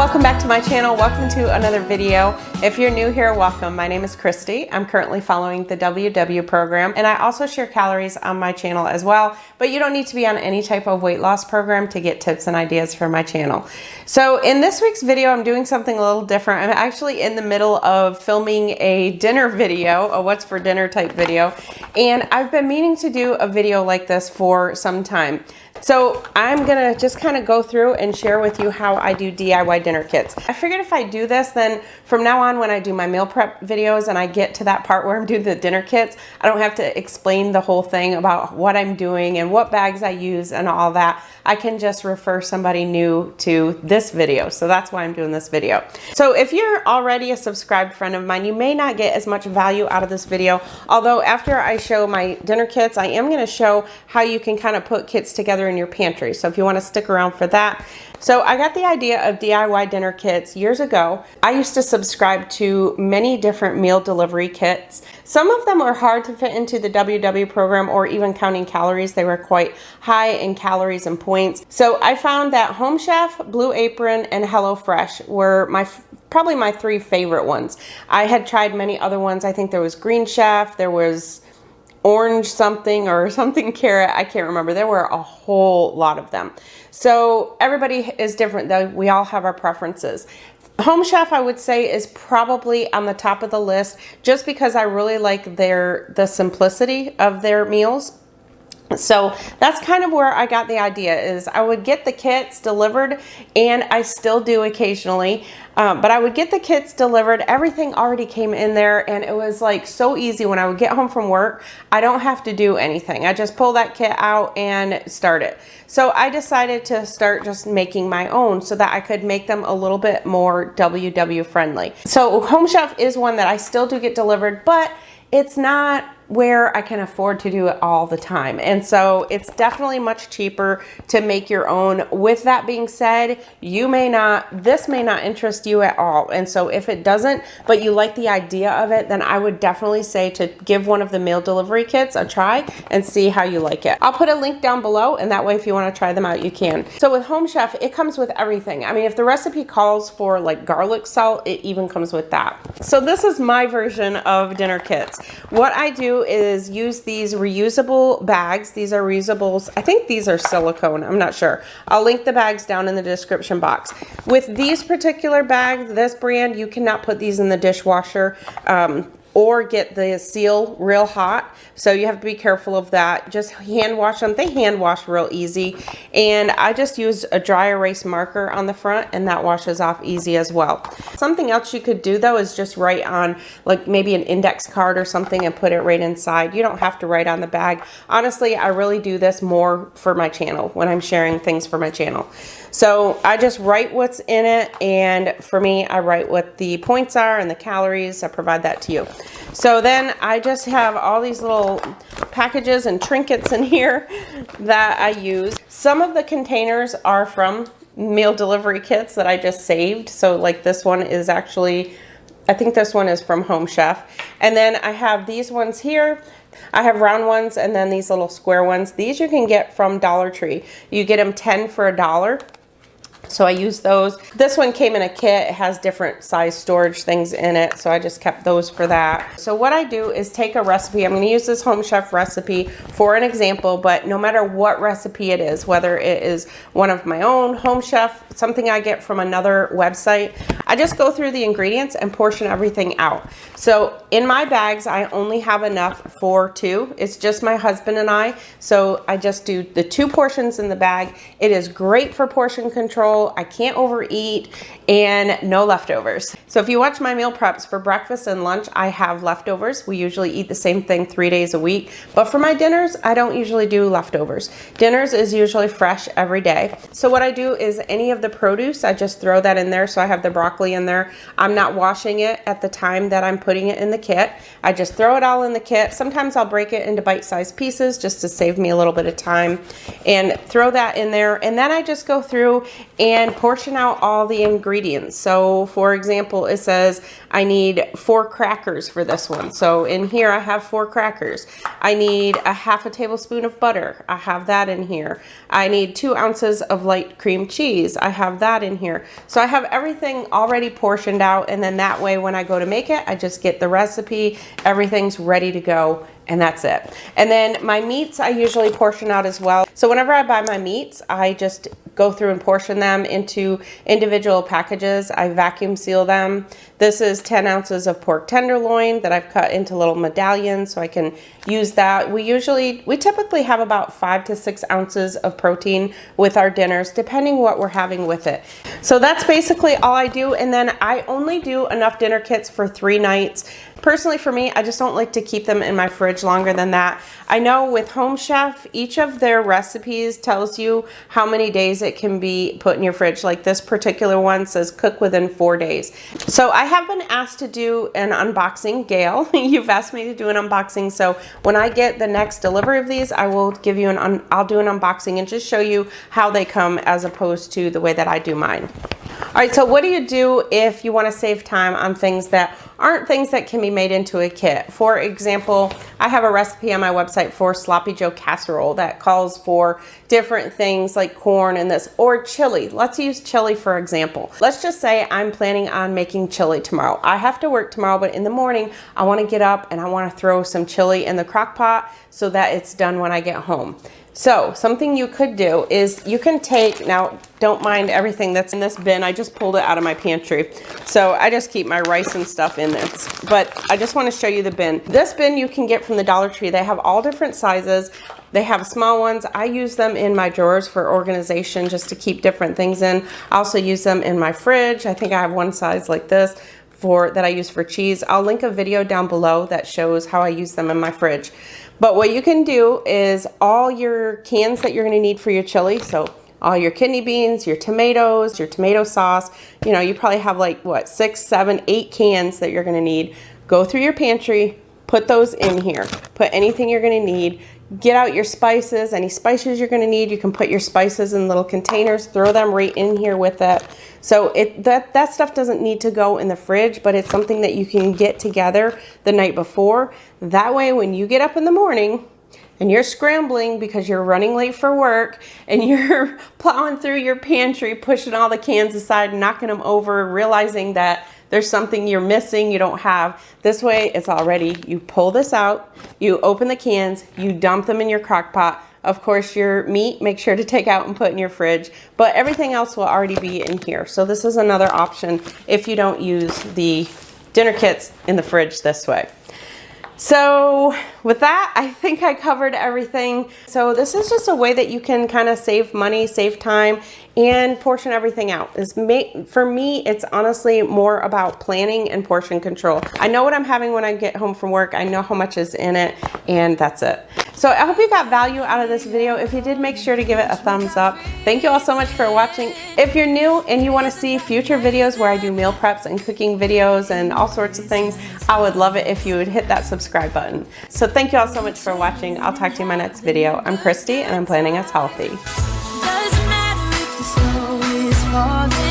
Welcome back to my channel. Welcome to another video. If you're new here, welcome. My name is Kristi. I'm currently following the WW program, and I also share calories on my channel as well, but you don't need to be on any type of weight loss program to get tips and ideas for my channel. So in this week's video, I'm doing something a little different. I'm actually in the middle of filming a dinner video, a what's for dinner type video, and I've been meaning to do a video like this for some time. So I'm gonna just kind of go through and share with you how I do DIY dinner kits. I figured if I do this, then from now on when I do my meal prep videos and I get to that part where I'm doing the dinner kits, I don't have to explain the whole thing about what I'm doing and what bags I use and all that. I can just refer somebody new to this video. So that's why I'm doing this video. So if you're already a subscribed friend of mine, you may not get as much value out of this video. Although after I show my dinner kits, I am gonna show how you can kind of put kits together in your pantry. So if you want to stick around for that. So I got the idea of DIY dinner kits years ago. I used to subscribe to many different meal delivery kits. Some of them were hard to fit into the WW program, or even counting calories. They were quite high in calories and points. So I found that Home Chef, Blue Apron, and HelloFresh were probably my three favorite ones. I had tried many other ones. I think there was Green Chef, there was orange something or something carrot, I can't remember. There were a whole lot of them. So everybody is different though. We all have our preferences. Home Chef, I would say, is probably on the top of the list just because I really like the simplicity of their meals. So that's kind of where I got the idea. Is I would get the kits delivered, and I still do occasionally, but I would get the kits delivered. Everything already came in there, and it was like so easy. When I would get home from work, I don't have to do anything. I just pull that kit out and start it. So I decided to start just making my own so that I could make them a little bit more WW friendly. So Home Chef is one that I still do get delivered, but it's not where I can afford to do it all the time. And so it's definitely much cheaper to make your own. With that being said, this may not interest you at all. And so if it doesn't, but you like the idea of it, then I would definitely say to give one of the meal delivery kits a try and see how you like it. I'll put a link down below, and that way if you want to try them out, you can. So with Home Chef, it comes with everything. I mean, if the recipe calls for like garlic salt, it even comes with that. So this is my version of dinner kits. What I do is use these reusable bags. These are reusables. I think these are silicone. I'm not sure. I'll link the bags down in the description box. With these particular bags, this brand, you cannot put these in the dishwasher or get the seal real hot. So you have to be careful of that. Just hand wash them. They hand wash real easy. And I just use a dry erase marker on the front, and that washes off easy as well. Something else you could do though is just write on like maybe an index card or something and put it right inside. You don't have to write on the bag. Honestly, I really do this more for my channel when I'm sharing things for my channel. So I just write what's in it, and for me, I write what the points are and the calories. I provide that to you. So then I just have all these little packages and trinkets in here that I use. Some of the containers are from meal delivery kits that I just saved. So like this one is actually, I think this one is from Home Chef. And then I have these ones here. I have round ones and then these little square ones. These you can get from Dollar Tree. You get them 10 for $1. So I use those. This one came in a kit. It has different size storage things in it, so I just kept those for that. So what I do is take a recipe. I'm going to use this Home Chef recipe for an example, but no matter what recipe it is, whether it is one of my own, Home Chef, something I get from another website, I just go through the ingredients and portion everything out. So in my bags, I only have enough for two. It's just my husband and I, so I just do the 2 portions in the bag. It is great for portion control. I can't overeat, and no leftovers. So if you watch my meal preps for breakfast and lunch, I have leftovers. We usually eat the same thing 3 days a week, but for my dinners, I don't usually do leftovers. Dinners is usually fresh every day. So what I do is any of the produce, I just throw that in there. So I have the broccoli in there. I'm not washing it at the time that I'm putting it in the kit. I just throw it all in the kit. Sometimes I'll break it into bite-sized pieces just to save me a little bit of time and throw that in there. And then I just go through and portion out all the ingredients. So for example, it says I need 4 crackers for this one. So in here I have 4 crackers. I need a half a tablespoon of butter. I have that in here. I need 2 ounces of light cream cheese. I have that in here. So I have everything already portioned out, and then that way when I go to make it, I just get the recipe, everything's ready to go, and that's it. And then my meats I usually portion out as well. So whenever I buy my meats, I just go through and portion them into individual packages. I vacuum seal them. This is 10 ounces of pork tenderloin that I've cut into little medallions so I can use that. We typically have about 5 to 6 ounces of protein with our dinners, depending what we're having with it. So that's basically all I do. And then I only do enough dinner kits for 3 nights. Personally, for me, I just don't like to keep them in my fridge longer than that. I know with Home Chef, each of their recipes tells you how many days it can be put in your fridge. Like this particular one says cook within 4 days. So I have been asked to do an unboxing. Gail, you've asked me to do an unboxing. So when I get the next delivery of these, I will give you I'll do an unboxing and just show you how they come as opposed to the way that I do mine. All right, so what do you do if you want to save time on things that aren't things that can be made into a kit? For example, I have a recipe on my website for Sloppy Joe casserole that calls for different things like corn and this, or chili. Let's use chili for example. Let's just say I'm planning on making chili tomorrow. I have to work tomorrow, but in the morning I want to get up and I want to throw some chili in the crock pot so that it's done when I get home. So something you could do is you can take, now don't mind everything that's in this bin. I just pulled it out of my pantry. So I just keep my rice and stuff in this, but I just want to show you the bin. This bin you can get from the Dollar Tree. They have all different sizes. They have small ones. I use them in my drawers for organization just to keep different things in. I also use them in my fridge. I think I have one size like this that I use for cheese. I'll link a video down below that shows how I use them in my fridge. But what you can do is all your cans that you're going to need for your chili, so all your kidney beans, your tomatoes, your tomato sauce, you know, you probably have like what, 6, 7, 8 cans that you're going to need. Go through your pantry, put those in here, put anything you're going to need. Get out your spices, any spices you're going to need. You can put your spices in little containers, throw them right in here with it. So that stuff doesn't need to go in the fridge, but it's something that you can get together the night before. That way when you get up in the morning and you're scrambling because you're running late for work and you're plowing through your pantry, pushing all the cans aside, knocking them over, realizing that there's something you're missing, you don't have. This way it's all ready. You pull this out, you open the cans, you dump them in your crock pot. Of course, your meat, make sure to take out and put in your fridge, but everything else will already be in here. So this is another option if you don't use the dinner kits in the fridge this way. So with that, I think I covered everything. So this is just a way that you can kind of save money, save time, and portion everything out. For me, it's honestly more about planning and portion control. I know what I'm having when I get home from work. I know how much is in it, and that's it. So I hope you got value out of this video. If you did, make sure to give it a thumbs up. Thank you all so much for watching. If you're new and you want to see future videos where I do meal preps and cooking videos and all sorts of things, I would love it if you would hit that subscribe button. So thank you all so much for watching. I'll talk to you in my next video. I'm Kristi, and I'm Planning Us Healthy. Doesn't matter if the snow is falling.